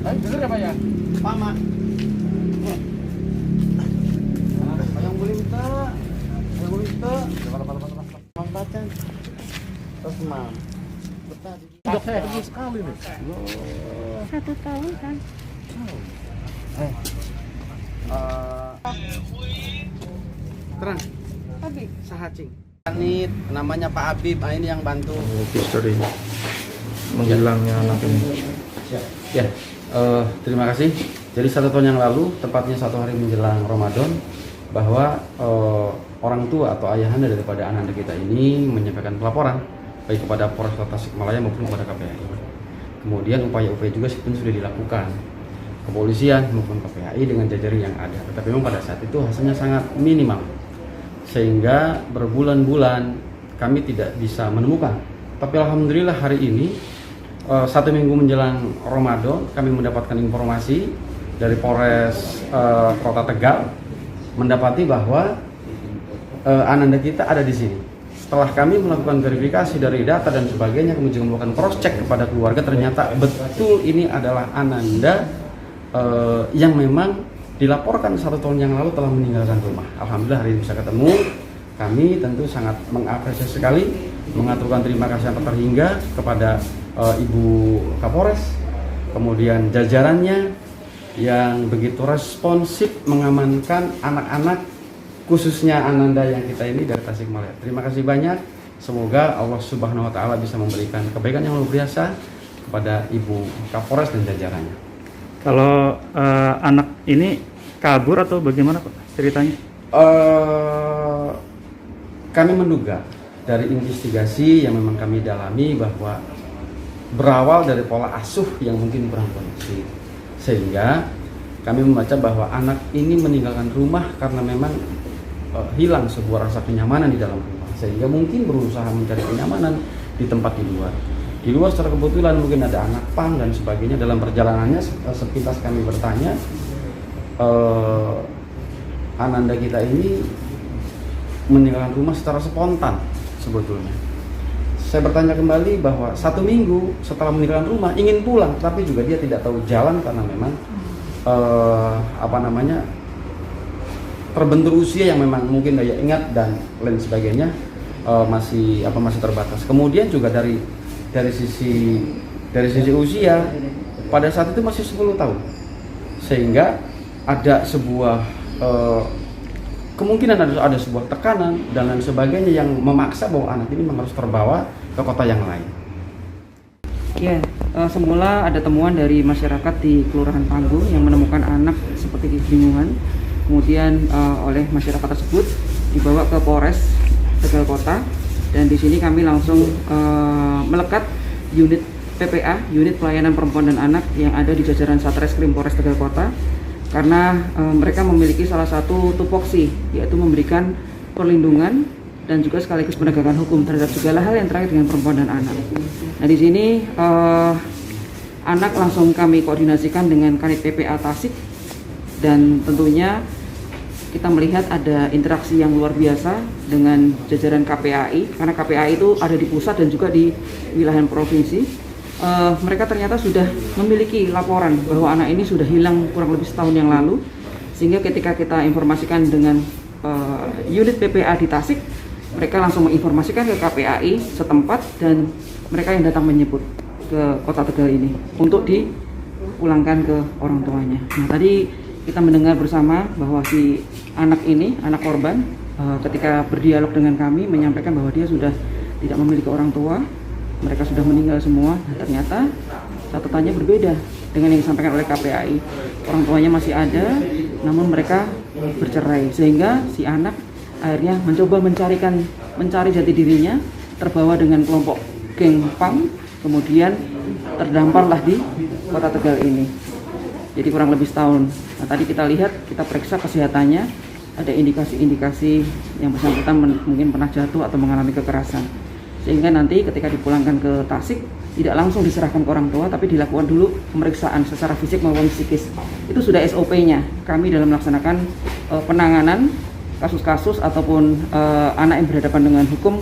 Dengar ya Pak ya? Pama. Yang boleh minta. Mang Tacan. Terus Mam. Betah. Tinggi sekali nih. 1 tahun kan. Terang. Habis. Sahacing. Kanit, namanya Pak Habib. Nah, ini yang bantu. History menghilangnya anak ini. Ya, terima kasih. Jadi 1 tahun yang lalu, tepatnya 1 hari menjelang Ramadan, bahwa orang tua atau ayahanda daripada ananda kita ini menyampaikan pelaporan baik kepada Polres Tasikmalaya maupun kepada KPAI. Kemudian upaya-upaya juga pun sudah dilakukan kepolisian maupun KPAI dengan jajaran yang ada. Tetapi memang pada saat itu hasilnya sangat minimal, sehingga berbulan-bulan kami tidak bisa menemukan. Tapi alhamdulillah hari ini 1 minggu menjelang Ramadan kami mendapatkan informasi dari Polres Kota Tegal mendapati bahwa ananda kita ada di sini. Setelah kami melakukan verifikasi dari data dan sebagainya, kemudian melakukan cross check kepada keluarga, ternyata betul ini adalah ananda yang memang dilaporkan 1 tahun yang lalu telah meninggalkan rumah. Alhamdulillah hari ini bisa ketemu. Kami tentu sangat mengapresiasi sekali, mengaturkan terima kasih yang terhingga kepada Ibu Kapolres, kemudian jajarannya yang begitu responsif mengamankan anak-anak, khususnya ananda yang kita ini dari Tasikmalaya. Terima kasih banyak. Semoga Allah Subhanahu wa taala bisa memberikan kebaikan yang luar biasa kepada Ibu Kapolres dan jajarannya. Kalau anak ini kabur atau bagaimana Pak ceritanya? Kami menduga dari investigasi yang memang kami dalami bahwa berawal dari pola asuh yang mungkin kurang kondusif, sehingga kami membaca bahwa anak ini meninggalkan rumah karena memang hilang sebuah rasa kenyamanan di dalam rumah, sehingga mungkin berusaha mencari kenyamanan di tempat di luar. Di luar secara kebetulan mungkin ada anak pang dan sebagainya. Dalam perjalanannya sepintas kami bertanya, ananda kita ini meninggalkan rumah secara spontan sebetulnya. Saya bertanya kembali bahwa 1 minggu setelah meninggalkan rumah ingin pulang, tapi juga dia tidak tahu jalan karena memang terbentur usia yang memang mungkin daya ingat dan lain sebagainya masih terbatas. Kemudian juga dari sisi usia pada saat itu masih 10 tahun, sehingga ada sebuah kemungkinan ada sebuah tekanan dan lain sebagainya yang memaksa bahwa anak ini memang harus terbawa ke kota yang lain. Ya, semula ada temuan dari masyarakat di Kelurahan Panggung yang menemukan anak seperti kebingungan. Kemudian oleh masyarakat tersebut dibawa ke Polres Tegal Kota, dan di sini kami langsung melekat unit PPA, unit pelayanan perempuan dan anak yang ada di jajaran Satreskrim Polres Tegal Kota, karena mereka memiliki salah satu tupoksi, yaitu memberikan perlindungan dan juga sekaligus penegakan hukum terhadap segala hal yang terkait dengan perempuan dan anak. Nah, di sini anak langsung kami koordinasikan dengan Kanit PPA Tasik, dan tentunya kita melihat ada interaksi yang luar biasa dengan jajaran KPAI, karena KPAI itu ada di pusat dan juga di wilayah provinsi. Mereka ternyata sudah memiliki laporan bahwa anak ini sudah hilang kurang lebih setahun yang lalu, sehingga ketika kita informasikan dengan unit PPA di Tasik, mereka langsung menginformasikan ke KPAI setempat, dan mereka yang datang menyebut ke Kota Tegal ini untuk dipulangkan ke orang tuanya. Nah, tadi kita mendengar bersama bahwa si anak ini, anak korban, ketika berdialog dengan kami menyampaikan bahwa dia sudah tidak memiliki orang tua, mereka sudah meninggal semua. Nah, ternyata catatannya berbeda dengan yang disampaikan oleh KPAI. Orang tuanya masih ada, namun mereka bercerai, sehingga si anak akhirnya mencoba mencari jati dirinya, terbawa dengan kelompok geng pang, kemudian terdamparlah di Kota Tegal ini. Jadi kurang lebih setahun. Nah, tadi kita lihat, kita periksa kesehatannya, ada indikasi-indikasi yang bersangkutan mungkin pernah jatuh atau mengalami kekerasan. Sehingga nanti ketika dipulangkan ke Tasik, tidak langsung diserahkan ke orang tua, tapi dilakukan dulu pemeriksaan secara fisik maupun psikis. Itu sudah SOP-nya. Kami dalam melaksanakan penanganan kasus-kasus ataupun anak yang berhadapan dengan hukum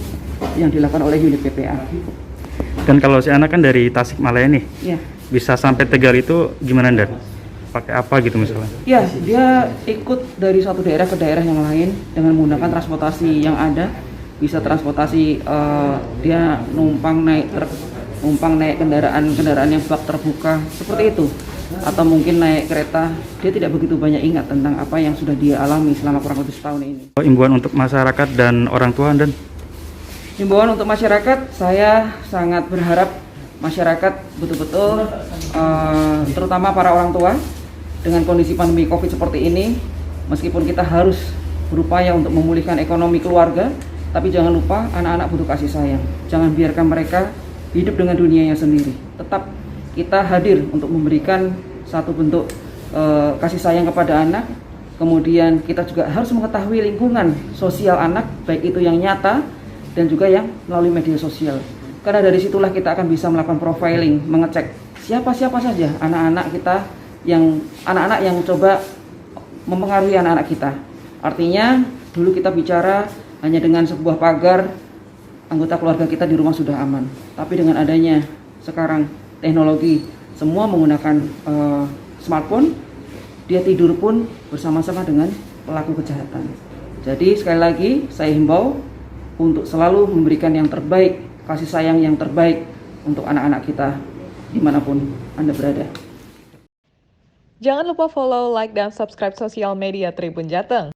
yang dilakukan oleh unit PPA. Dan kalau si anak kan dari Tasikmalaya nih, Ya. bisa sampai Tegal itu gimana, Dan? Pakai apa gitu misalnya? Ya, dia ikut dari satu daerah ke daerah yang lain dengan menggunakan transportasi yang ada. Bisa transportasi, dia numpang naik truk, numpang naik kendaraan yang bak terbuka, seperti itu. Atau mungkin naik kereta. Dia tidak begitu banyak ingat tentang apa yang sudah dia alami selama kurang lebih setahun ini. Imbauan untuk masyarakat dan orang tua, Dan? Himbauan untuk masyarakat, saya sangat berharap masyarakat betul-betul, terutama para orang tua, dengan kondisi pandemi COVID seperti ini, meskipun kita harus berupaya untuk memulihkan ekonomi keluarga, tapi jangan lupa anak-anak butuh kasih sayang. Jangan biarkan mereka hidup dengan dunianya sendiri. Tetap kita hadir untuk memberikan satu bentuk kasih sayang kepada anak. Kemudian kita juga harus mengetahui lingkungan sosial anak, baik itu yang nyata dan juga yang melalui media sosial. Karena dari situlah kita akan bisa melakukan profiling, mengecek siapa-siapa saja anak-anak kita, anak-anak yang coba mempengaruhi anak-anak kita. Artinya dulu kita bicara hanya dengan sebuah pagar, anggota keluarga kita di rumah sudah aman. Tapi dengan adanya sekarang teknologi, semua menggunakan smartphone, dia tidur pun bersama-sama dengan pelaku kejahatan. Jadi sekali lagi saya himbau untuk selalu memberikan yang terbaik, kasih sayang yang terbaik untuk anak-anak kita dimanapun Anda berada. Jangan lupa follow, like, dan subscribe sosial media Tribun Jateng.